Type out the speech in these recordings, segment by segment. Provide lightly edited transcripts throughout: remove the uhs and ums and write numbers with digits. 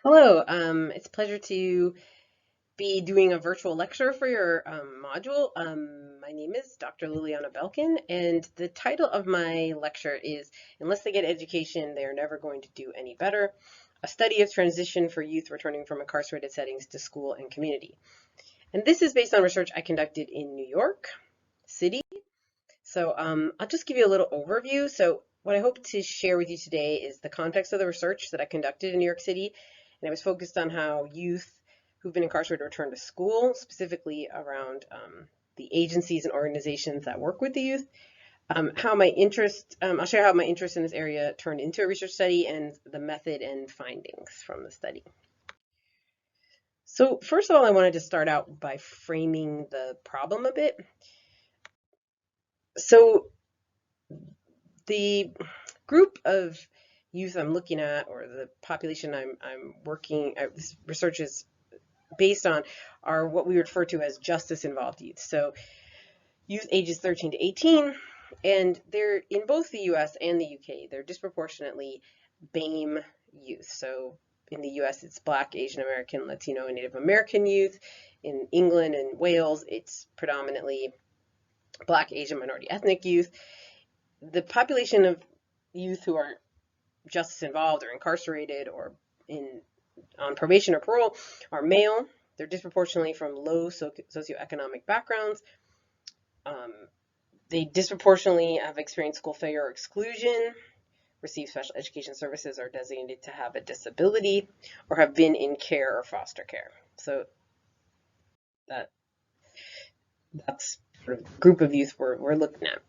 Hello, it's a pleasure to be doing a virtual lecture for your module. My name is Dr. Liliana Belkin, and the title of my lecture is Unless They Get Education, They Are Never Going to Do Any Better, a study of transition for youth returning from incarcerated settings to school and community. And this is based on research I conducted in New York City. So I'll just give you a little overview. So what I hope to share with you today is the context of the research that I conducted in New York City. And it was focused on how youth who've been incarcerated return to school, specifically around the agencies and organizations that work with the youth. I'll share how my interest in this area turned into a research study and the method and findings from the study. So first of all, I wanted to start out by framing the problem a bit. So the group of youth I'm looking at, or the population I'm working, this research is based on, are what we refer to as justice involved youth. So youth ages 13 to 18, and they're in both the US and the UK, they're disproportionately BAME youth. So in the US, it's Black, Asian American, Latino, and Native American youth. In England and Wales, it's predominantly Black, Asian, minority ethnic youth. The population of youth who are justice involved or incarcerated or on probation or parole are male. They're disproportionately from low socioeconomic backgrounds. They disproportionately have experienced school failure or exclusion, receive special education services, are designated to have a disability, or have been in care or foster care. So that's sort of group of youth we're looking at.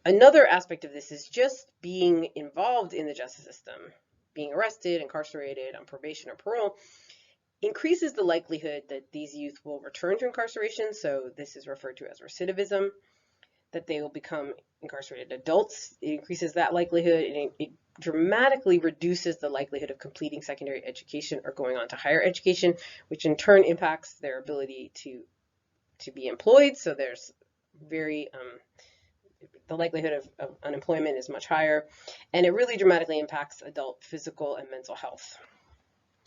Another aspect of this is just being involved in the justice system, being arrested, incarcerated, on probation or parole, increases the likelihood that these youth will return to incarceration. So this is referred to as recidivism, that they will become incarcerated adults. It increases that likelihood, and it dramatically reduces the likelihood of completing secondary education or going on to higher education, which in turn impacts their ability to be employed. So there's the likelihood of unemployment is much higher, and it really dramatically impacts adult physical and mental health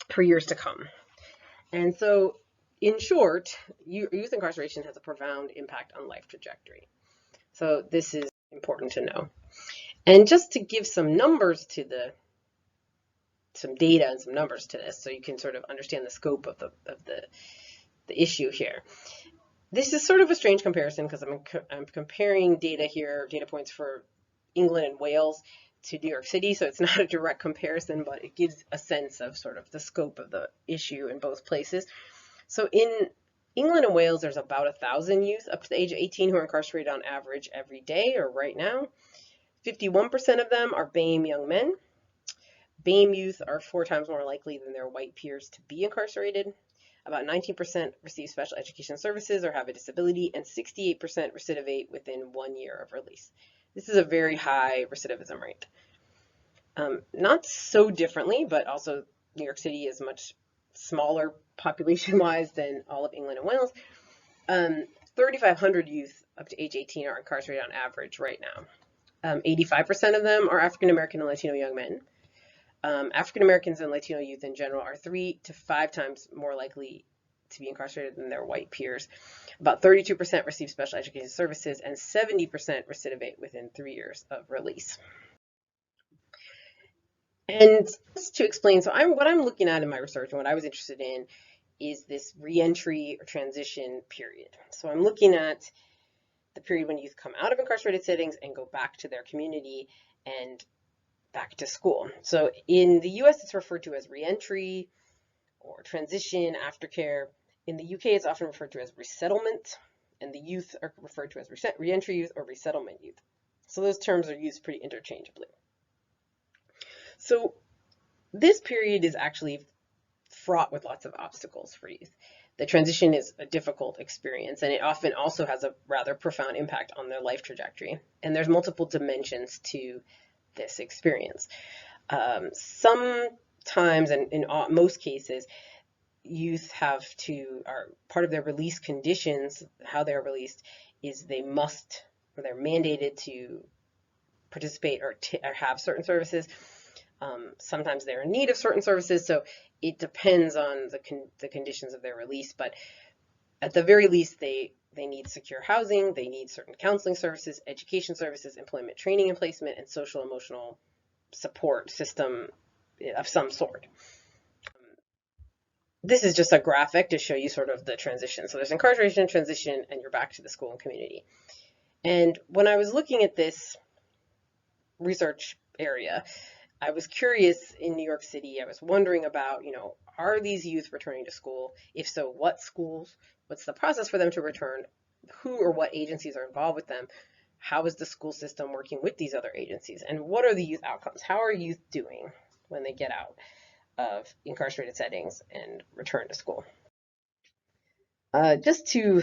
for years to come. And so, in short, youth incarceration has a profound impact on life trajectory. So this is important to know. And just to give some numbers to some data and some numbers to this, so you can sort of understand the scope of the issue here. This is sort of a strange comparison because I'm comparing data here, data points for England and Wales to New York City, so it's not a direct comparison, but it gives a sense of sort of the scope of the issue in both places. So in England and Wales, there's about 1,000 youth up to the age of 18 who are incarcerated on average every day or right now. 51% of them are BAME young men. BAME youth are 4 times more likely than their white peers to be incarcerated. About 19% receive special education services or have a disability, and 68% recidivate within 1 year of release. This is a very high recidivism rate. Not so differently, but also New York City is much smaller population-wise than all of England and Wales. 3,500 youth up to age 18 are incarcerated on average right now. 85% of them are African American and Latino young men. African Americans and Latino youth in general are 3 to 5 times more likely to be incarcerated than their white peers. About 32% receive special education services, and 70% recidivate within 3 years of release. And just to explain, so what I'm looking at in my research and what I was interested in is this reentry or transition period. So I'm looking at the period when youth come out of incarcerated settings and go back to their community and back to school. So in the US, it's referred to as reentry or transition, aftercare. In the UK, it's often referred to as resettlement, and the youth are referred to as reentry youth or resettlement youth. So those terms are used pretty interchangeably. So this period is actually fraught with lots of obstacles for youth. The transition is a difficult experience, and it often also has a rather profound impact on their life trajectory. And there's multiple dimensions to this experience. Sometimes, and in most cases, youth are part of their release conditions, how they're released, is they're mandated to participate or have certain services. Sometimes they're in need of certain services, so it depends on the conditions of their release, but at the very least, they need secure housing, they need certain counseling services, education services, employment training and placement, and social emotional support system of some sort. This is just a graphic to show you sort of the transition. So there's incarceration, transition, and you're back to the school and community. And when I was looking at this research area, I was curious in New York City. I was wondering about, are these youth returning to school? If so, what schools? What's the process for them to return? Who or what agencies are involved with them? How is the school system working with these other agencies? And what are the youth outcomes? How are youth doing when they get out of incarcerated settings and return to school? Just to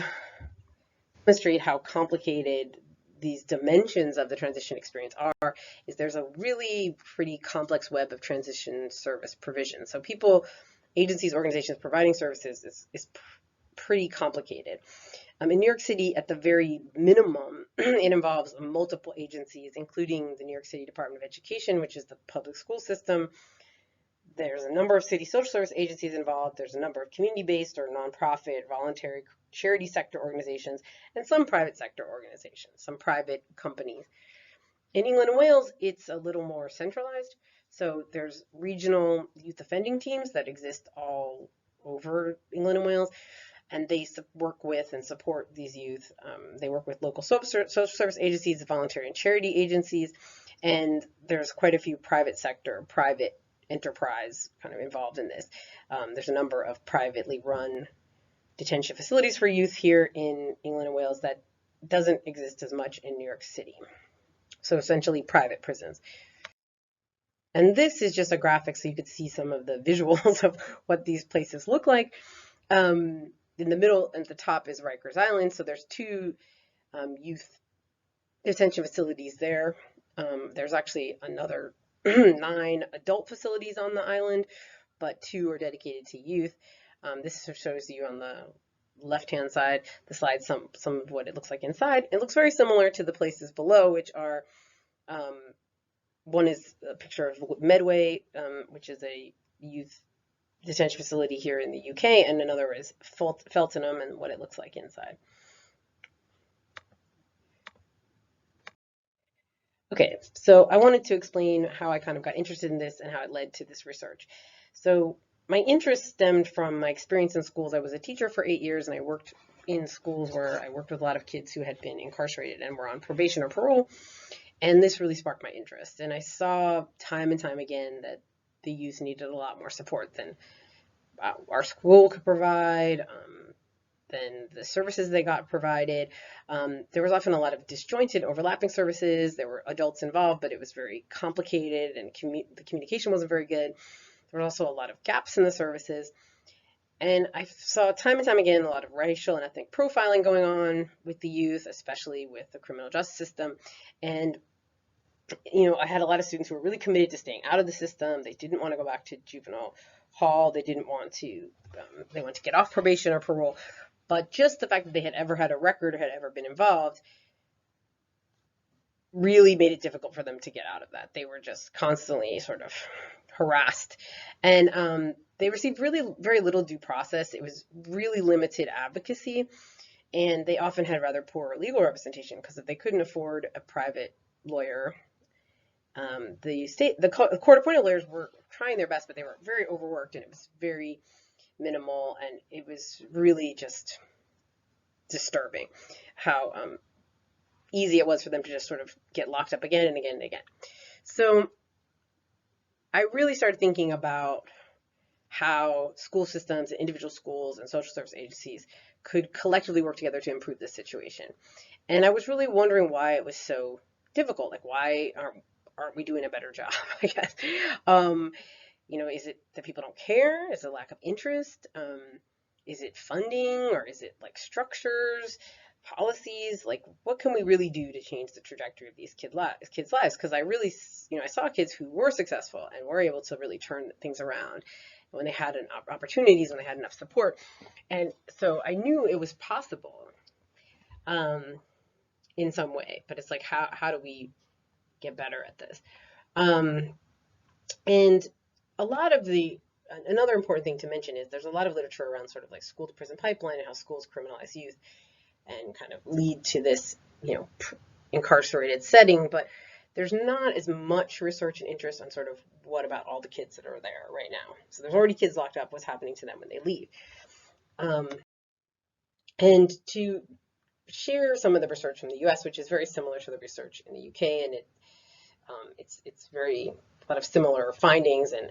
demonstrate how complicated these dimensions of the transition experience are, is there's a really pretty complex web of transition service provision. So people, agencies, organizations providing services is pretty complicated. In New York City, at the very minimum, it involves multiple agencies, including the New York City Department of Education, which is the public school system. There's a number of city social service agencies involved. There's a number of community-based or nonprofit, voluntary, charity sector organizations, and some private sector organizations, some private companies. In England and Wales, it's a little more centralized. So there's regional youth offending teams that exist all over England and Wales, and they work with and support these youth. They work with local social service agencies, voluntary and charity agencies, and there's quite a few private sector, private enterprise kind of involved in this. There's a number of privately run detention facilities for youth here in England and Wales that doesn't exist as much in New York City. So essentially private prisons. And this is just a graphic so you could see some of the visuals of what these places look like. In the middle and the top is Rikers Island. So there's two youth detention facilities there. There's actually another 9 adult facilities on the island, but 2 are dedicated to youth. This shows you on the left-hand side, the slide, some of what it looks like inside. It looks very similar to the places below, which are, one is a picture of Medway, which is a youth detention facility here in the UK, and another is Feltenham and what it looks like inside. Okay, so I wanted to explain how I kind of got interested in this and how it led to this research. So my interest stemmed from my experience in schools. I was a teacher for 8 years, and I worked in schools where I worked with a lot of kids who had been incarcerated and were on probation or parole, and this really sparked my interest. And I saw time and time again that the youth needed a lot more support than our school could provide, than the services they got provided. There was often a lot of disjointed, overlapping services. There were adults involved, but it was very complicated, and the communication wasn't very good. There were also a lot of gaps in the services. And I saw time and time again a lot of racial and ethnic profiling going on with the youth, especially with the criminal justice system. And I had a lot of students who were really committed to staying out of the system. They didn't want to go back to juvenile hall. They didn't want to, they wanted to get off probation or parole. But just the fact that they had ever had a record or had ever been involved really made it difficult for them to get out of that. They were just constantly sort of harassed. And they received really very little due process. It was really limited advocacy. And they often had rather poor legal representation because if they couldn't afford a private lawyer, the court-appointed lawyers were trying their best, but they were very overworked, and it was very minimal, and it was really just disturbing how easy it was for them to just sort of get locked up again and again and again. So I really started thinking about how school systems and individual schools and social service agencies could collectively work together to improve this situation. And I was really wondering why it was so difficult. Like, why aren't we doing a better job, I guess? Is it that people don't care? Is it a lack of interest? Is it funding, or is it like structures, policies? Like, what can we really do to change the trajectory of these kids' lives? Because I really, I saw kids who were successful and were able to really turn things around when they had opportunities, when they had enough support. And so I knew it was possible in some way, but it's like, how do we get better at this? And a lot of another important thing to mention is there's a lot of literature around sort of like school to prison pipeline and how schools criminalize youth and kind of lead to this, incarcerated setting, but there's not as much research and interest on sort of what about all the kids that are there right now. So there's already kids locked up, what's happening to them when they leave? And to share some of the research from the US, which is very similar to the research in the UK, and it's very a lot of similar findings and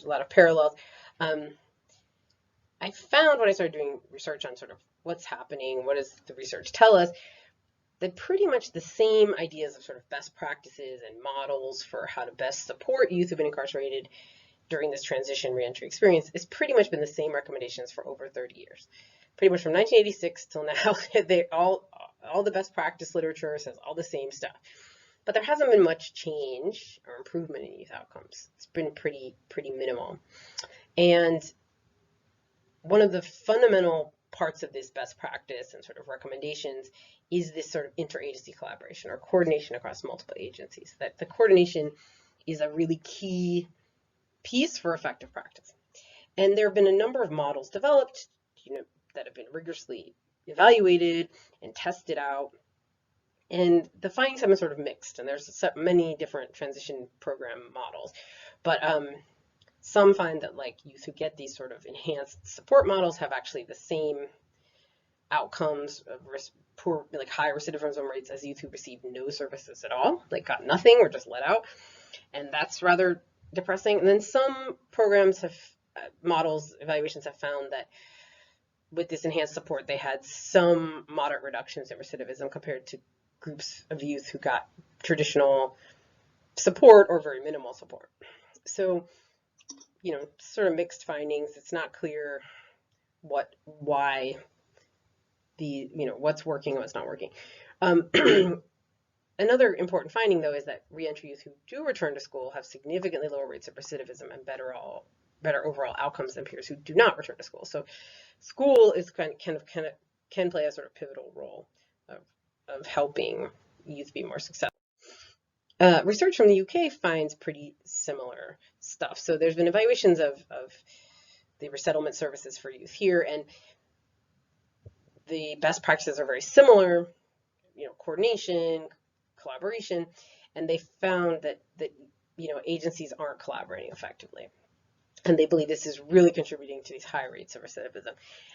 a lot of parallels. I found when I started doing research on sort of what's happening, what does the research tell us, that pretty much the same ideas of sort of best practices and models for how to best support youth who've been incarcerated during this transition reentry experience has pretty much been the same recommendations for over 30 years. Pretty much from 1986 till now, all the best practice literature says all the same stuff. But there hasn't been much change or improvement in youth outcomes. It's been pretty minimal. And one of the fundamental parts of this best practice and sort of recommendations is this sort of interagency collaboration or coordination across multiple agencies. That the coordination is a really key piece for effective practice. And there have been a number of models developed, that have been rigorously evaluated and tested out. And the findings have been sort of mixed, and there's many different transition program models. But some find that like youth who get these sort of enhanced support models have actually the same outcomes of high recidivism rates as youth who receive no services at all, like got nothing or just let out. And that's rather depressing. And then some programs evaluations have found that with this enhanced support, they had some moderate reductions in recidivism compared to groups of youth who got traditional support or very minimal support. So, sort of mixed findings. It's not clear what's working and what's not working. Another important finding, though, is that reentry youth who do return to school have significantly lower rates of recidivism and better overall outcomes than peers who do not return to school. So school is can play a sort of pivotal role of helping youth be more successful. Research from the UK finds pretty similar stuff. So there's been evaluations of the resettlement services for youth here, and the best practices are very similar, coordination, collaboration, and they found that agencies aren't collaborating effectively. And they believe this is really contributing to these high rates of recidivism.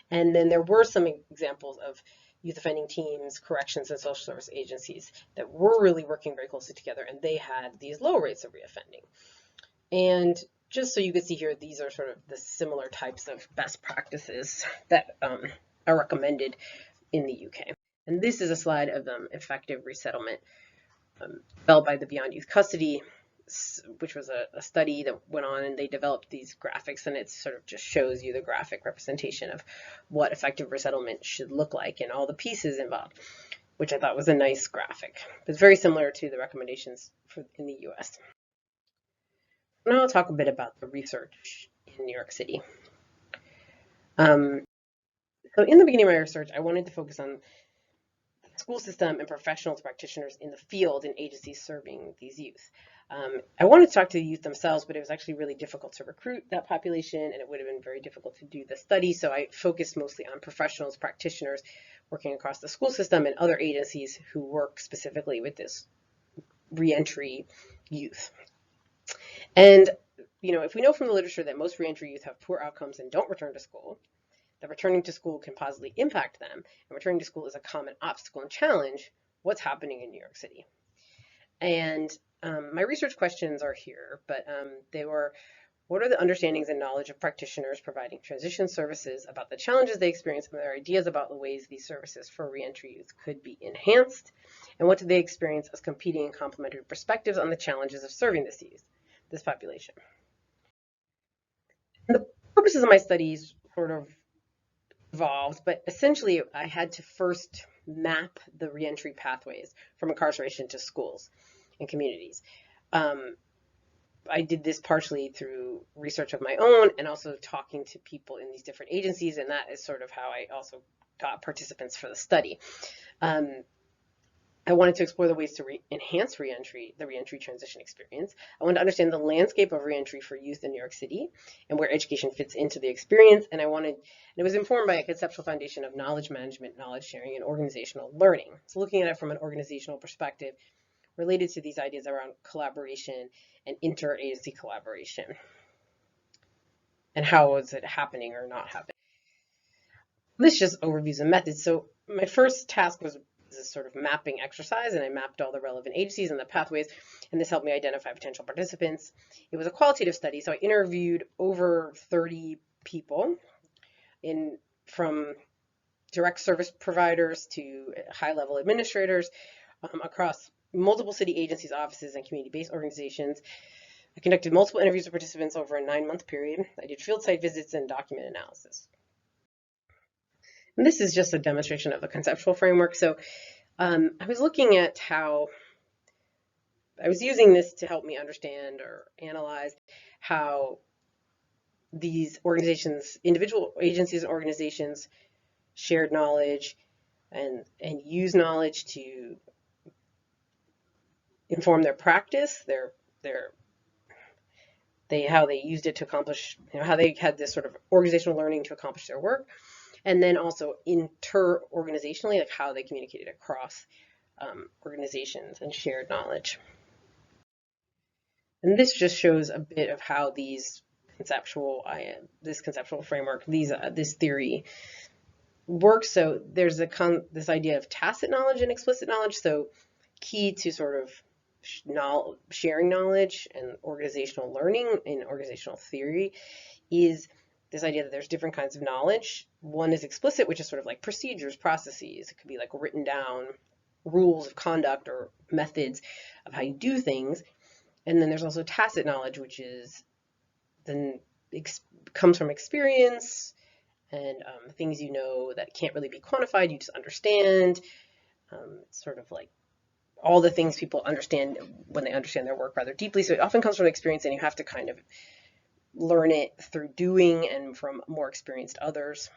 And then there were some examples of youth offending teams, corrections, and social service agencies that were really working very closely together, and they had these low rates of reoffending. And just so you can see here, these are sort of the similar types of best practices that are recommended in the UK. And this is a slide of effective resettlement developed by the Beyond Youth Custody, which was a study that went on, and they developed these graphics, and it sort of just shows you the graphic representation of what effective resettlement should look like and all the pieces involved, which I thought was a nice graphic. It's very similar to the recommendations in the US. Now I'll talk a bit about the research in New York City. So in the beginning of my research, I wanted to focus on the school system and professionals, practitioners in the field and agencies serving these youth. I wanted to talk to the youth themselves, but it was actually really difficult to recruit that population, and it would have been very difficult to do the study. So I focused mostly on professionals, practitioners working across the school system and other agencies who work specifically with this reentry youth. And, if we know from the literature that most reentry youth have poor outcomes and don't return to school, that returning to school can positively impact them, and returning to school is a common obstacle and challenge, what's happening in New York City? And my research questions are here, but they were, what are the understandings and knowledge of practitioners providing transition services about the challenges they experience and their ideas about the ways these services for reentry youth could be enhanced? And what do they experience as competing and complementary perspectives on the challenges of serving this population? And the purposes of my studies sort of evolved, but essentially I had to first map the reentry pathways from incarceration to schools and communities. I did this partially through research of my own and also talking to people in these different agencies, and that is sort of how I also got participants for the study. I wanted to explore the ways to enhance reentry, the reentry transition experience. I wanted to understand the landscape of reentry for youth in New York City and where education fits into the experience. And it was informed by a conceptual foundation of knowledge management, knowledge sharing, and organizational learning. So looking at it from an organizational perspective related to these ideas around collaboration and interagency collaboration. And how was it happening or not happening? This just overviews the methods. So my first task was this sort of mapping exercise, and I mapped all the relevant agencies and the pathways, and this helped me identify potential participants. It was a qualitative study, so I interviewed over 30 people from direct service providers to high-level administrators across multiple city agencies, offices, and community-based organizations. I conducted multiple interviews with participants over a 9-month period. I did field site visits and document analysis. And this is just a demonstration of the conceptual framework. So I was looking at how I was using this to help me understand or analyze how these organizations, individual agencies and organizations, shared knowledge and use knowledge to inform their practice, how they used it to accomplish, how they had this sort of organizational learning to accomplish their work. And then also inter-organizationally, like how they communicated across organizations and shared knowledge. And this just shows a bit of how this conceptual framework, this theory works. So there's this idea of tacit knowledge and explicit knowledge. So key to sort of sharing knowledge and organizational learning in organizational theory is this idea that there's different kinds of knowledge. One is explicit, which is sort of like procedures, processes. It could be like written down rules of conduct or methods of how you do things. And then there's also tacit knowledge, which is comes from experience and things you know that can't really be quantified. You just understand. It's sort of like all the things people understand when they understand their work rather deeply. So it often comes from experience, and you have to kind of learn it through doing and from more experienced others.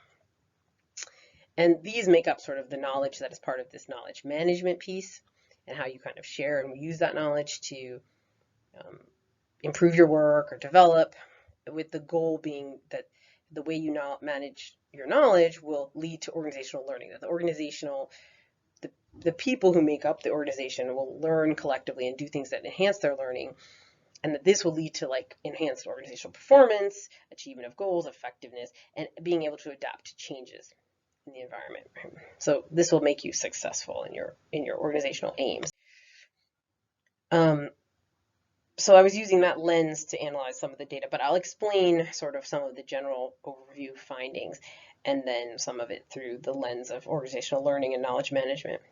And these make up sort of the knowledge that is part of this knowledge management piece, and how you kind of share and use that knowledge to improve your work or develop, with the goal being that the way you manage your knowledge will lead to organizational learning, that the people who make up the organization will learn collectively and do things that enhance their learning, and that this will lead to like enhanced organizational performance, achievement of goals, effectiveness, and being able to adapt to changes in the environment. So this will make you successful in your organizational aims. So I was using that lens to analyze some of the data, but I'll explain sort of some of the general overview findings, and then some of it through the lens of organizational learning and knowledge management.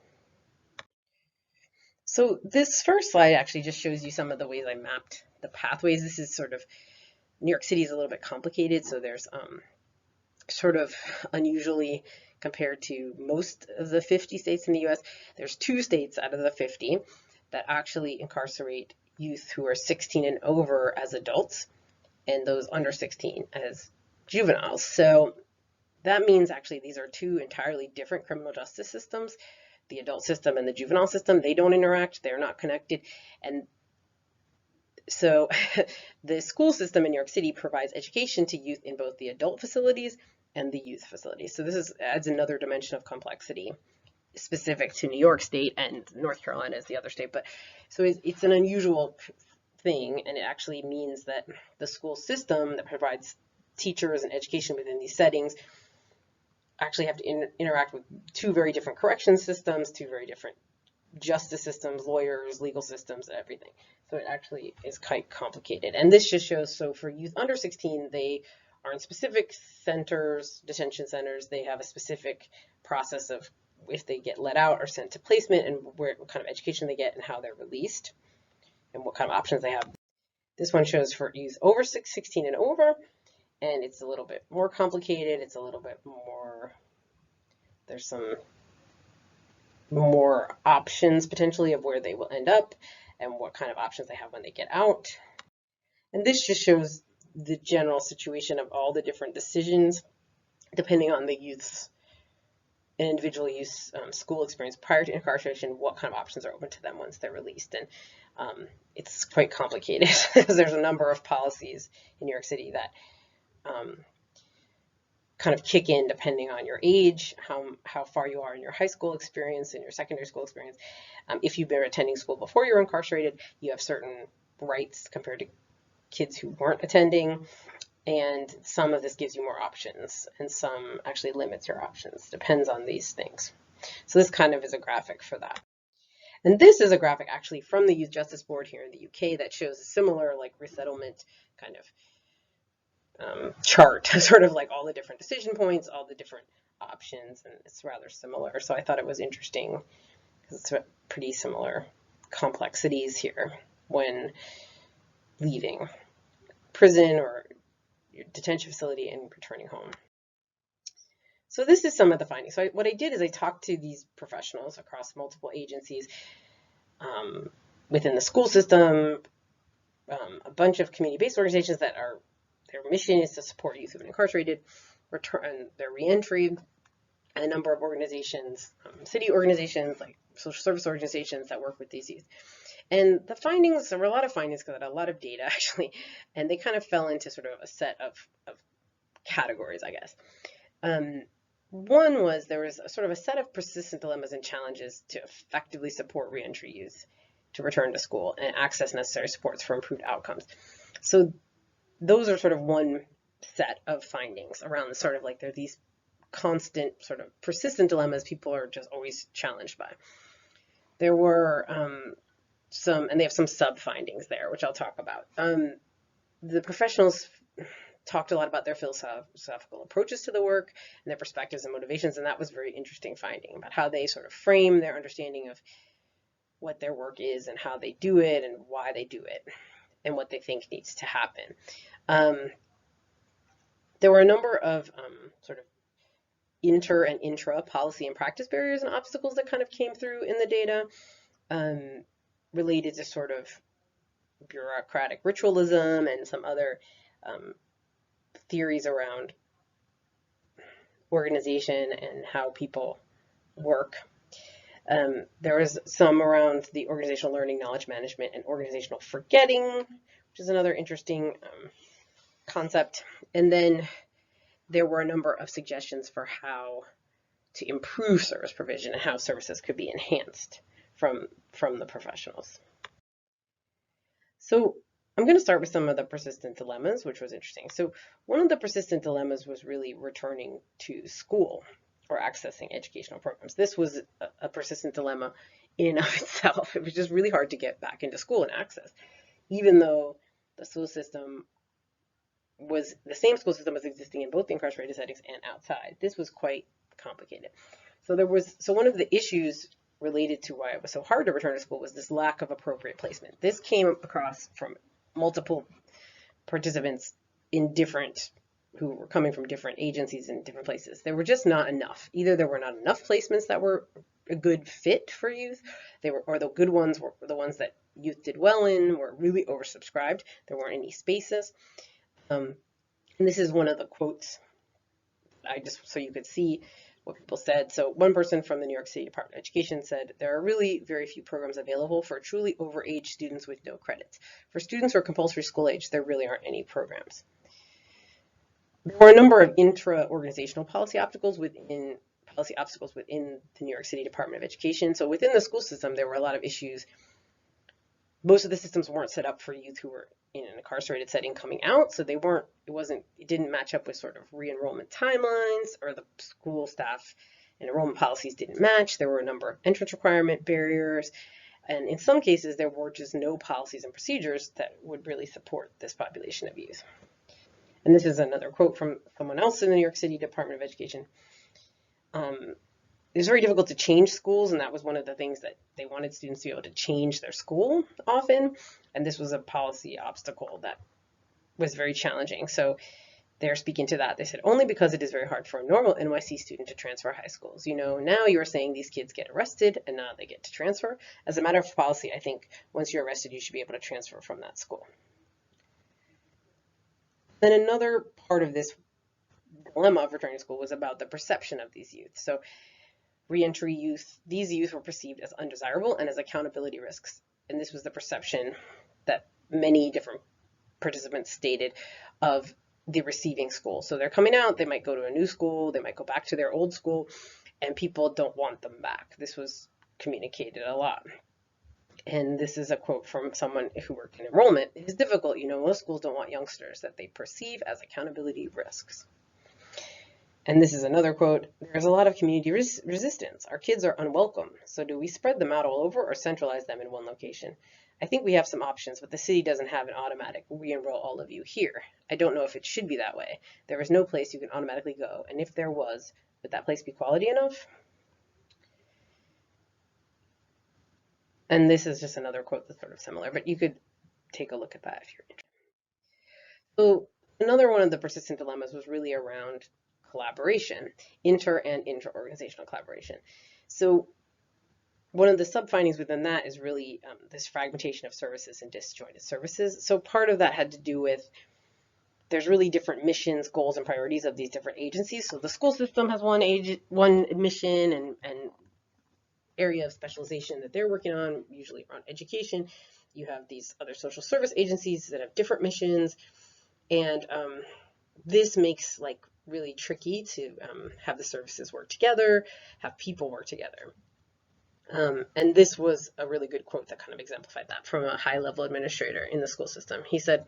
So this first slide actually just shows you some of the ways I mapped the pathways. This is sort of, New York City is a little bit complicated, so there's sort of unusually compared to most of the 50 states in the US, there's 2 states out of the 50 that actually incarcerate youth who are 16 and over as adults, and those under 16 as juveniles. So that means actually these are 2 entirely different criminal justice systems. The adult system and the juvenile system, they don't interact, they're not connected. And so the school system in New York City provides education to youth in both the adult facilities and the youth facilities. So this adds another dimension of complexity specific to New York State, and North Carolina is the other state. But so it's an unusual thing, and it actually means that the school system that provides teachers and education within these settings actually have to interact with 2 very different correction systems, 2 very different justice systems, lawyers, legal systems, and everything. So it actually is quite complicated. And this just shows, so for youth under 16, they are in specific centers, detention centers. They have a specific process of if they get let out or sent to placement, and what kind of education they get and how they're released and what kind of options they have. This one shows for youth over 16 and over, and it's a little bit more complicated. It's a little bit more, there's some more options potentially of where they will end up and what kind of options they have when they get out. And this just shows the general situation of all the different decisions depending on the youth's an individual youth's school experience prior to incarceration, what kind of options are open to them once they're released. And it's quite complicated because there's a number of policies in New York City that kind of kick in depending on your age, how far you are in your high school experience and your secondary school experience. If you've been attending school before you're incarcerated, you have certain rights compared to kids who weren't attending. And some of this gives you more options, and some actually limits your options. Depends on these things. So this kind of is a graphic for that. And this is a graphic actually from the Youth Justice Board here in the UK that shows a similar like resettlement kind of chart, sort of like all the different decision points, all the different options, and it's rather similar. So I thought it was interesting because it's pretty similar complexities here when leaving prison or your detention facility and returning home. So this is some of the findings. So what I did is I talked to these professionals across multiple agencies within the school system, a bunch of community-based organizations that are, their mission is to support youth who've been incarcerated, return their reentry, and a number of organizations, city organizations, like social service organizations that work with these youth. And the findings, there were a lot of findings because I had a lot of data actually, and they kind of fell into sort of a set of categories, I guess. One was there was a sort of a set of persistent dilemmas and challenges to effectively support reentry youth to return to school and access necessary supports for improved outcomes. So those are sort of one set of findings around the sort of like there are these constant sort of persistent dilemmas people are just always challenged by. There were some, and they have some sub findings there, which I'll talk about. The professionals talked a lot about their philosophical approaches to the work and their perspectives and motivations, and that was a very interesting finding about how they sort of frame their understanding of what their work is and how they do it and why they do it and what they think needs to happen. There were a number of sort of inter and intra policy and practice barriers and obstacles that kind of came through in the data related to sort of bureaucratic ritualism and some other theories around organization and how people work. There was some around the organizational learning, knowledge management, and organizational forgetting, which is another interesting concept. And then there were a number of suggestions for how to improve service provision and how services could be enhanced from the professionals. So I'm going to start with some of the persistent dilemmas, which was interesting. So one of the persistent dilemmas was really returning to school or accessing educational programs. This was a persistent dilemma in and of itself. It was just really hard to get back into school and access, even though the school system was the same school system was existing in both the incarcerated settings and outside. This was quite complicated. So one of the issues related to why it was so hard to return to school was this lack of appropriate placement. This came across from multiple participants in who were coming from different agencies in different places. There were just not enough. Either there were not enough placements that were a good fit for youth, or the good ones were the ones that youth did well in, were really oversubscribed. There weren't any spaces. And this is one of the quotes, so you could see what people said. So one person from the New York City Department of Education said, there are really very few programs available for truly overage students with no credits. For students who are compulsory school age, there really aren't any programs. There were a number of intra-organizational policy obstacles within the New York City Department of Education. So within the school system, there were a lot of issues. Most of the systems weren't set up for youth who were in an incarcerated setting coming out, so it didn't match up with sort of re-enrollment timelines, or the school staff and enrollment policies didn't match. There were a number of entrance requirement barriers, and in some cases there were just no policies and procedures that would really support this population of youth. And this is another quote from someone else in the New York City Department of Education. It was very difficult to change schools, and that was one of the things that they wanted students to be able to change their school often, and this was a policy obstacle that was very challenging. So they're speaking to that. They said, only because it is very hard for a normal NYC student to transfer high schools. Now you're saying these kids get arrested and now they get to transfer. As a matter of policy, I think once you're arrested, you should be able to transfer from that school. Then another part of this dilemma of returning to school was about the perception of these youth. So reentry youth, these youth were perceived as undesirable and as accountability risks. And this was the perception that many different participants stated of the receiving school. So they're coming out, they might go to a new school, they might go back to their old school, and people don't want them back. This was communicated a lot. And this is a quote from someone who worked in enrollment. It is difficult, most schools don't want youngsters that they perceive as accountability risks. And this is another quote, there's a lot of community resistance. Our kids are unwelcome. So do we spread them out all over or centralize them in one location? I think we have some options, but the city doesn't have an automatic re-enroll all of you here. I don't know if it should be that way. There is no place you can automatically go. And if there was, would that place be quality enough? And this is just another quote that's sort of similar, but you could take a look at that if you're interested. So another one of the persistent dilemmas was really around collaboration, inter and intra-organizational collaboration. So one of the sub-findings within that is really this fragmentation of services and disjointed services. So part of that had to do with there's really different missions, goals, and priorities of these different agencies. So the school system has one mission and area of specialization that they're working on, usually around education. You have these other social service agencies that have different missions, and this makes really tricky to have the services work together, have people work together. And this was a really good quote that kind of exemplified that from a high-level administrator in the school system. He said,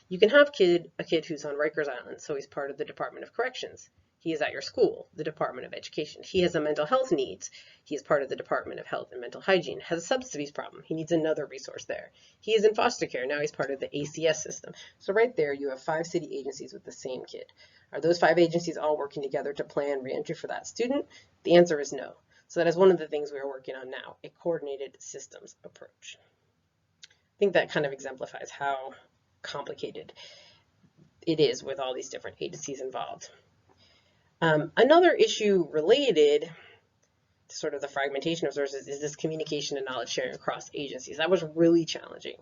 you can have a kid who's on Rikers Island, so he's part of the Department of Corrections. He is at your school, the Department of Education. He has a mental health needs. He is part of the Department of Health and Mental Hygiene. Has a substance abuse problem. He needs another resource there. He is in foster care. Now he's part of the ACS system. So right there, you have 5 city agencies with the same kid. Are those 5 agencies all working together to plan reentry for that student? The answer is no. So that is one of the things we are working on now, a coordinated systems approach. I think that kind of exemplifies how complicated it is with all these different agencies involved. Another issue related to sort of the fragmentation of sources is this communication and knowledge sharing across agencies. That was really challenging.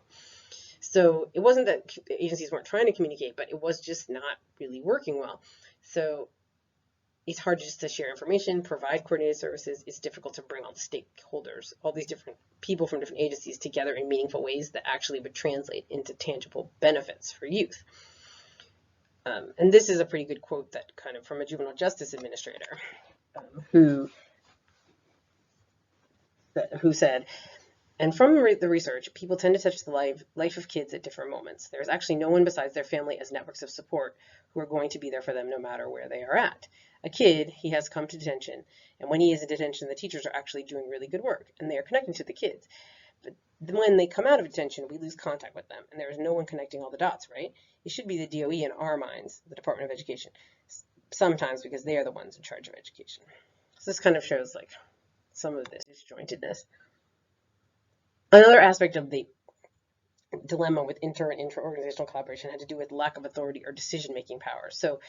So it wasn't that agencies weren't trying to communicate, but it was just not really working well. So it's hard just to share information, provide coordinated services. It's difficult to bring all the stakeholders, all these different people from different agencies together in meaningful ways that actually would translate into tangible benefits for youth. And this is a pretty good quote that kind of from a juvenile justice administrator who said, and from the research, people tend to touch the life of kids at different moments. There's actually no one besides their family as networks of support who are going to be there for them no matter where they are at. A kid, he has come to detention, and when he is in detention, the teachers are actually doing really good work, and they are connecting to the kids. But when they come out of detention, we lose contact with them, and there is no one connecting all the dots, right? It should be the DOE in our minds, the Department of Education, sometimes because they are the ones in charge of education. So this kind of shows some of this disjointedness. Another aspect of the dilemma with inter and intra-organizational collaboration had to do with lack of authority or decision-making power. So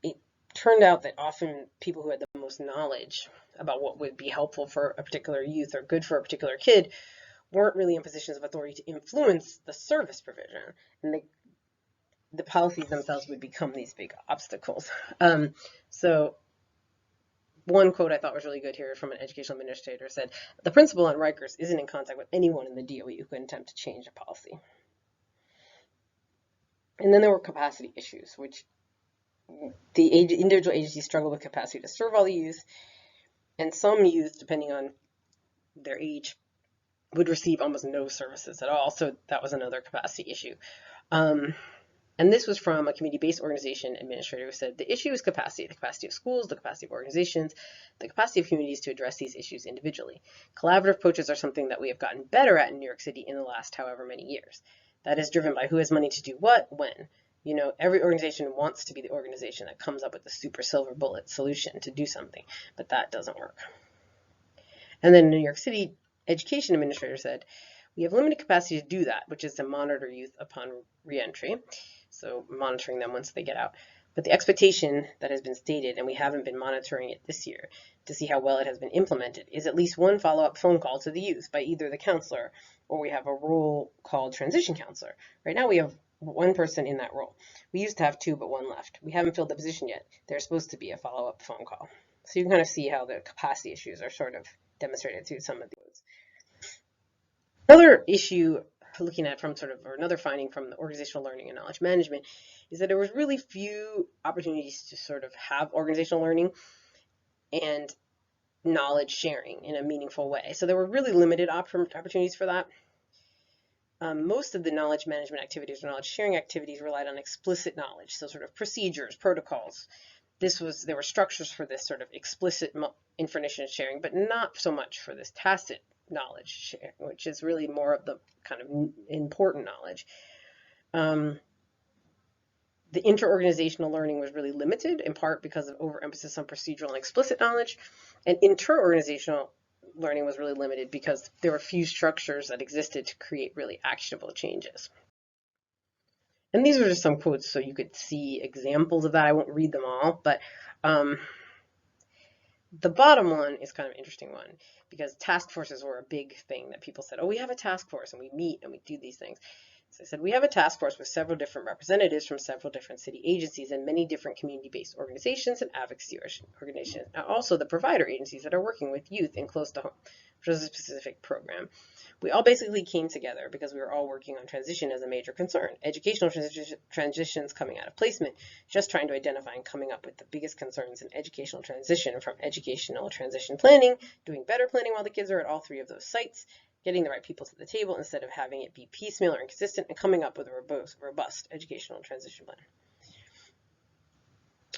it turned out that often people who had the most knowledge about what would be helpful for a particular youth or good for a particular kid weren't really in positions of authority to influence the service provision, and the policies themselves would become these big obstacles. So one quote I thought was really good here from an educational administrator said, the principal on Rikers isn't in contact with anyone in the DOE who could attempt to change a policy. And then there were capacity issues, which the individual agencies struggle with capacity to serve all the youth, and some youth, depending on their age, would receive almost no services at all. So that was another capacity issue. And this was from a community-based organization administrator who said, the issue is capacity, the capacity of schools, the capacity of organizations, the capacity of communities to address these issues individually. Collaborative approaches are something that we have gotten better at in New York City in the last however many years. That is driven by who has money to do what, when. Every organization wants to be the organization that comes up with the super silver bullet solution to do something, but that doesn't work. And then New York City education administrator said, we have limited capacity to do that, which is to monitor youth upon reentry. So monitoring them once they get out. But the expectation that has been stated, and we haven't been monitoring it this year to see how well it has been implemented, is at least one follow-up phone call to the youth by either the counselor or we have a role called transition counselor. Right now we have one person in that role. We used to have 2, but 1 left. We haven't filled the position yet. There's supposed to be a follow-up phone call. So you can kind of see how the capacity issues are sort of demonstrated through some of these. Another issue looking at from or another finding from the organizational learning and knowledge management is that there was really few opportunities to sort of have organizational learning and knowledge sharing in a meaningful way. So there were really limited opportunities for that. Most of the knowledge management activities or knowledge sharing activities relied on explicit knowledge, so sort of procedures, protocols. There were structures for this sort of explicit information sharing, but not so much for this tacit knowledge sharing, which is really more of the kind of important knowledge. The interorganizational learning was really limited, in part because of overemphasis on procedural and explicit knowledge, and interorganizational learning was really limited because there were few structures that existed to create really actionable changes. And these are just some quotes so you could see examples of that. I won't read them all, but the bottom one is kind of an interesting one because task forces were a big thing that people said, oh, we have a task force and we meet and we do these things. So I said, we have a task force with several different representatives from several different city agencies and many different community-based organizations and advocacy organizations. And also the provider agencies that are working with youth in close to home, which was a specific program. We all basically came together because we were all working on transition as a major concern. Educational transitions coming out of placement, just trying to identify and coming up with the biggest concerns in educational transition, from educational transition planning, doing better planning while the kids are at all three of those sites, getting the right people to the table instead of having it be piecemeal or inconsistent, and coming up with a robust educational transition plan.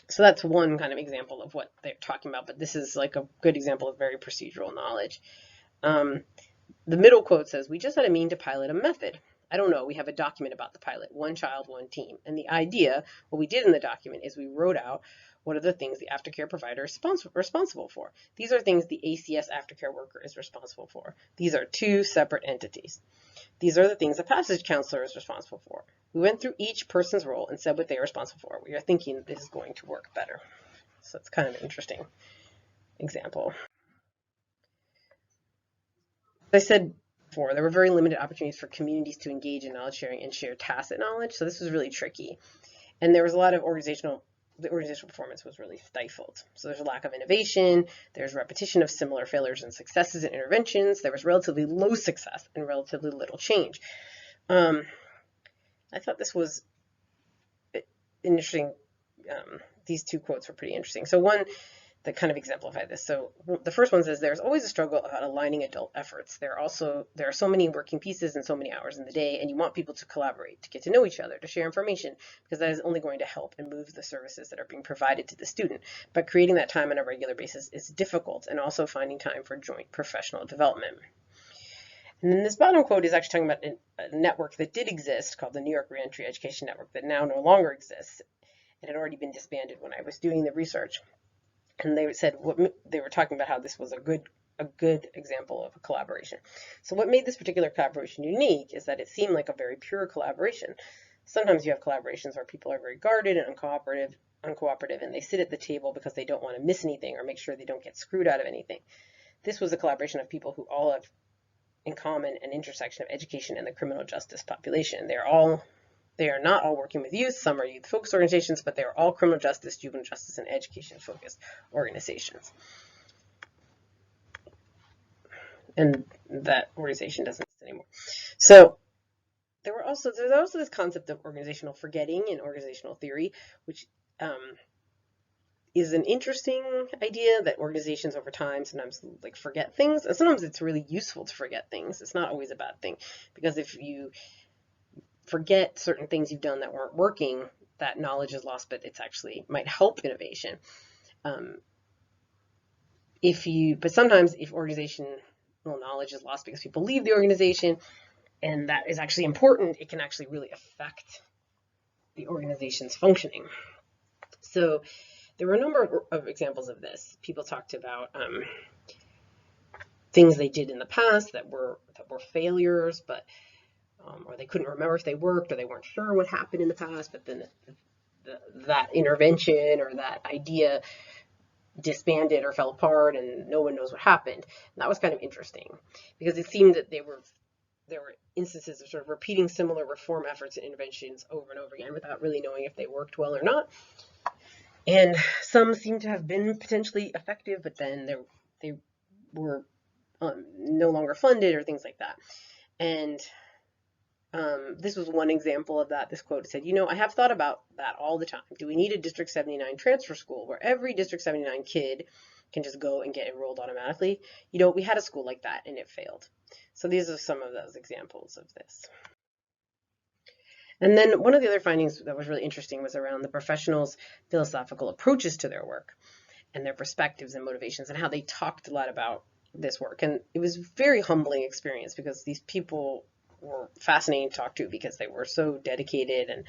So that's one kind of example of what they're talking about, but this is like a good example of very procedural knowledge. The middle quote says, we just had a meeting to pilot a method. I don't know, we have a document about the pilot, one child, one team. And the idea, what we did in the document is we wrote out what are the things the aftercare provider is responsible for. These are things the ACS aftercare worker is responsible for. These are two separate entities. These are the things the passage counselor is responsible for. We went through each person's role and said what they are responsible for. We are thinking this is going to work better. So it's kind of an interesting example. As I said before, there were very limited opportunities for communities to engage in knowledge sharing and share tacit knowledge. So this was really tricky. And there was a lot of organizational performance was really stifled. So there's a lack of innovation, there's repetition of similar failures and successes in interventions, there was relatively low success and relatively little change. I thought this was interesting. These two quotes were pretty interesting. So one that kind of exemplify this. So the first one says, there's always a struggle about aligning adult efforts. There are so many working pieces and so many hours in the day, and you want people to collaborate, to get to know each other, to share information, because that is only going to help and move the services that are being provided to the student. But creating that time on a regular basis is difficult, and also finding time for joint professional development. And then this bottom quote is actually talking about a network that did exist called the New York Reentry Education Network that now no longer exists. It had already been disbanded when I was doing the research. And they said they were talking about how this was a good example of a collaboration. So what made this particular collaboration unique is that it seemed like a very pure collaboration. Sometimes you have collaborations where people are very guarded and uncooperative, and they sit at the table because they don't want to miss anything or make sure they don't get screwed out of anything. This was a collaboration of people who all have in common an intersection of education and the criminal justice population. They are not all working with youth. Some are youth-focused organizations, but they are all criminal justice, juvenile justice, and education-focused organizations. And that organization doesn't exist anymore. So there's also this concept of organizational forgetting in organizational theory, which is an interesting idea that organizations over time sometimes forget things, and sometimes it's really useful to forget things. It's not always a bad thing, because if you forget certain things you've done that weren't working, that knowledge is lost, but it's actually might help innovation. But sometimes if organizational knowledge is lost because people leave the organization, and that is actually important, it can actually really affect the organization's functioning. So there were a number of examples of this. People talked about things they did in the past that were failures, but or they couldn't remember if they worked, or they weren't sure what happened in the past, but then that intervention or that idea disbanded or fell apart and no one knows what happened. And that was kind of interesting, because it seemed that there were instances of sort of repeating similar reform efforts and interventions over and over again without really knowing if they worked well or not. And some seem to have been potentially effective, but then they were no longer funded or things like that. And this was one example of that. This quote said, I have thought about that all the time. Do we need a District 79 transfer school where every District 79 kid can just go and get enrolled automatically? We had a school like that and it failed. So these are some of those examples of this. And then one of the other findings that was really interesting was around the professionals' philosophical approaches to their work and their perspectives and motivations and how they talked a lot about this work. And it was a very humbling experience because these people were fascinating to talk to because they were so dedicated and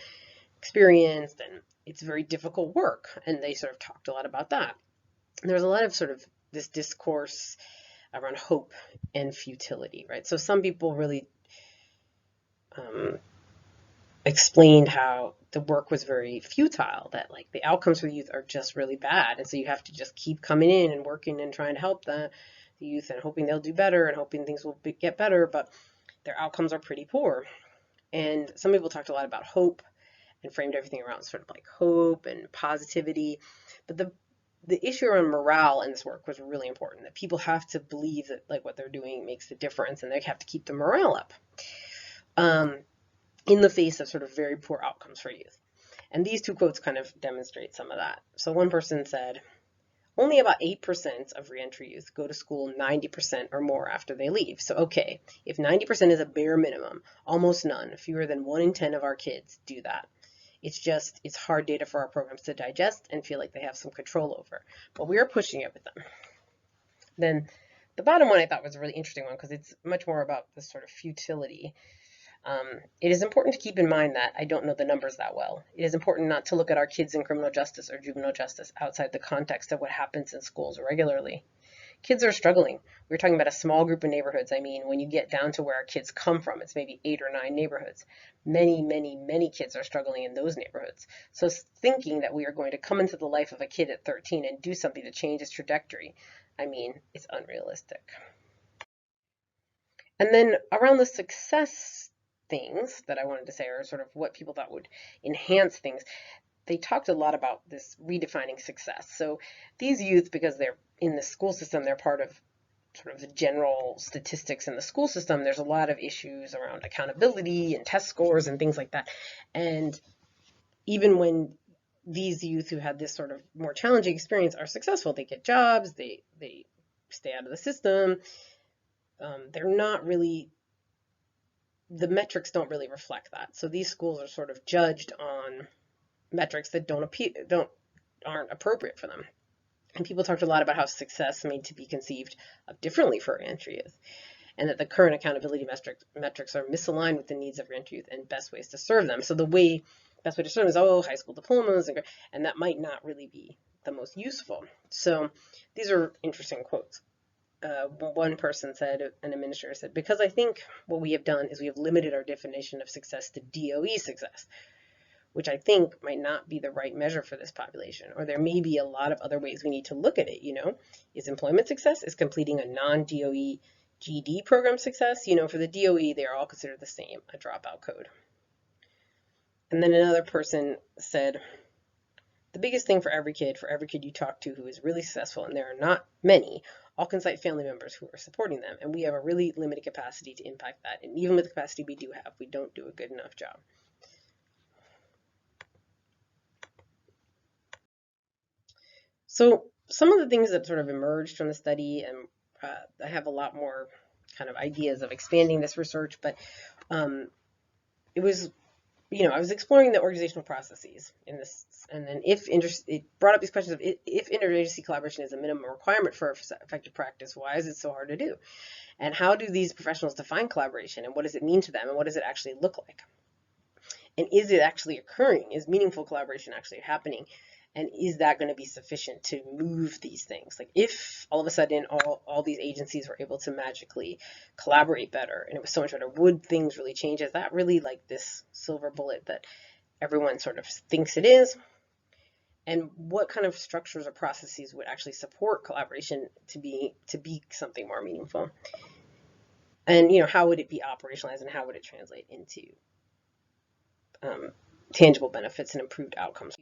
experienced, and it's very difficult work. And they sort of talked a lot about that. And there was a lot of sort of this discourse around hope and futility, right? So some people really explained how the work was very futile, that like the outcomes for the youth are just really bad. And so you have to just keep coming in and working and trying to help the youth and hoping they'll do better and hoping things will get better, but their outcomes are pretty poor. And some people talked a lot about hope and framed everything around sort of like hope and positivity. But the issue around morale in this work was really important, that people have to believe that like what they're doing makes a difference and they have to keep the morale up in the face of sort of very poor outcomes for youth. And these two quotes kind of demonstrate some of that. So one person said, only about 8% of reentry youth go to school 90% or more after they leave. So, okay, if 90% is a bare minimum, almost none, fewer than 1 in 10 of our kids do that. It's hard data for our programs to digest and feel like they have some control over. But we are pushing it with them. Then the bottom one I thought was a really interesting one because it's much more about this sort of futility. It is important to keep in mind that I don't know the numbers that well. It is important not to look at our kids in criminal justice or juvenile justice outside the context of what happens in schools regularly. Kids are struggling. We're talking about a small group of neighborhoods. I mean, when you get down to where our kids come from, it's maybe 8 or 9 neighborhoods. Many, many, many kids are struggling in those neighborhoods. So thinking that we are going to come into the life of a kid at 13 and do something to change its trajectory, I mean, it's unrealistic. And then around the success things that I wanted to say, or sort of what people thought would enhance things, they talked a lot about this redefining success. So these youth, because they're in the school system, they're part of sort of the general statistics in the school system. There's a lot of issues around accountability and test scores and things like that. And even when these youth who had this sort of more challenging experience are successful, they get jobs, they stay out of the system, they're not really, the metrics don't really reflect that. So these schools are sort of judged on metrics that aren't appropriate for them. And people talked a lot about how success made to be conceived of differently for reentry youth, and that the current accountability metrics are misaligned with the needs of reentry youth and best ways to serve them. So the best way to serve them is, high school diplomas, and that might not really be the most useful. So these are interesting quotes. One person said, an administrator said, because I think what we have done is we have limited our definition of success to DOE success, which I think might not be the right measure for this population. Or there may be a lot of other ways we need to look at it. Is employment success? Is completing a non-DOE GED program success? For the DOE, they are all considered the same, a dropout code. And then another person said, the biggest thing for every kid you talk to who is really successful, and there are not many, all can cite family members who are supporting them, and we have a really limited capacity to impact that. And even with the capacity we do have, we don't do a good enough job. So some of the things that sort of emerged from the study, and I have a lot more kind of ideas of expanding this research, but it was, I was exploring the organizational processes in this, and then it brought up these questions of if interagency collaboration is a minimum requirement for effective practice, why is it so hard to do? And how do these professionals define collaboration, and what does it mean to them, and what does it actually look like? And is it actually occurring? Is meaningful collaboration actually happening? And is that going to be sufficient to move these things? Like if all of a sudden all these agencies were able to magically collaborate better and it was so much better, would things really change? Is that really like this silver bullet that everyone sort of thinks it is? And what kind of structures or processes would actually support collaboration to be something more meaningful? And how would it be operationalized, and how would it translate into tangible benefits and improved outcomes?